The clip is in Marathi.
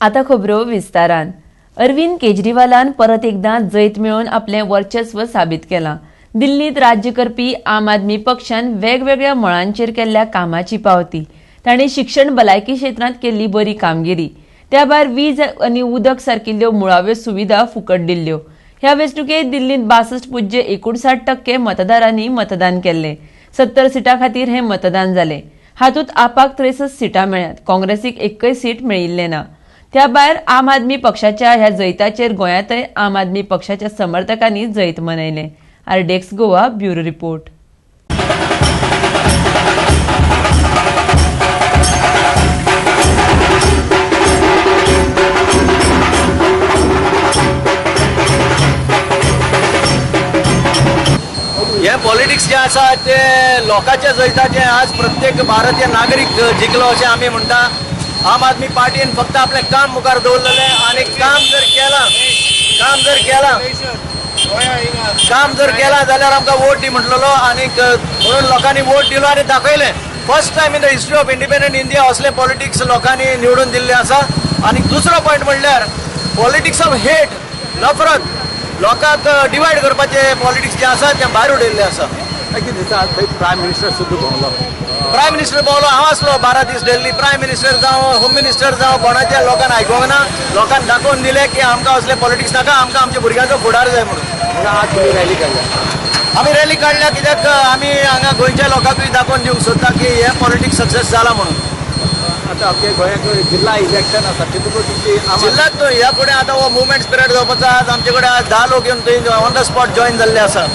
आता खबरो विस्तारान। अरविंद केजरीवालान परत एकदा जैत मेळोवन आपले वर्चस्व साबीत केला। दिल्लीत राज्य करपी आम आदमी पक्षान वेगवेगळ्या मळांचेर केल्ल्या कामाची पावती। ताणें शिक्षण भलायकी क्षेत्रांत केल्ली बरी कामगिरी, त्या भायर वीज आनी उदक सारकिल्ल्यो मुळाव्यो सुविधा फुकट दिल्ल्यो। ह्या वेंचणुकेंत दिल्लींत 62.59% मतदारांनी मतदान केल्ले। 70 सिटां खातीर हे मतदान जालें। हातूंत आपाक 63 सिटां मेळ्ळ्यात। काँग्रेसीक एकय सीट मेळिल्लें ना। त्या भायर आम आदमी पक्षाच्या ह्या जैताचेर गोंयांतय आम आदमी पक्षाच्या समर्थकांनी जैत मनयलें। आरडेक्स गोवा ब्युरो रिपोर्ट। हे पॉलिटिक्स जे आसा ते लोकांच्या जैताचे आज प्रत्येक भारतीय नागरीक जिंकलो अशें आमी म्हणटा। आम आदमी पार्टीन फक्त आपलें काम मुखार दवरलेलें आनी काम जर केला जाल्यार आमकां वोट दी म्हटलेलो आनी म्हणून लोकांनी वोट दिलो आनी दाखयलें। First time in the history of independent India असले पॉलिटिक्स लोकांनी निवडून दिल्ले आसा। आनी दुसरो पॉयंट म्हणल्यार पॉलिटिक्स ऑफ हेट, नफरत, लोकांक डिवायड करपाचे पॉलिटिक्स जे आसा ते भायर उडयल्ले आसा। कितें दिसा प्रायम मिनिस्टर सुद्दां भोंवलो। प्रायम मिनिस्टर भोंवलो, हांव आसलो 12 दीस दिल्ली। प्रायम मिनिस्टर जावं, होम मिनिस्टर जावं, कोणाच्या लोकांना आयकोंक ना। लोकांक दाखोवन दिलें की आमकां असले पॉलिटिक्स नाका, आमकां आमच्या भुरग्यांचो फुडार जाय म्हणून। आज तुमी रॅली काडल्या। आमी रॅली काडल्या कित्याक आमी हांगा गोंयच्या लोकांकूय दाखोवन दिवंक सोदता की हे पॉलिटिक्स सक्सेस जाला म्हणून। आतां आमच्या गोंयांत जिल्हा इलेक्शन आसा, तितूंत तुमची जिल्ल्यांत ह्या फुडें आतां हो मुवमेंट स्पिरिट जावपाचो। आज आमचे कडेन 10 लोक येवन थंय ऑन द स्पॉट जॉयन जाल्ले आसा।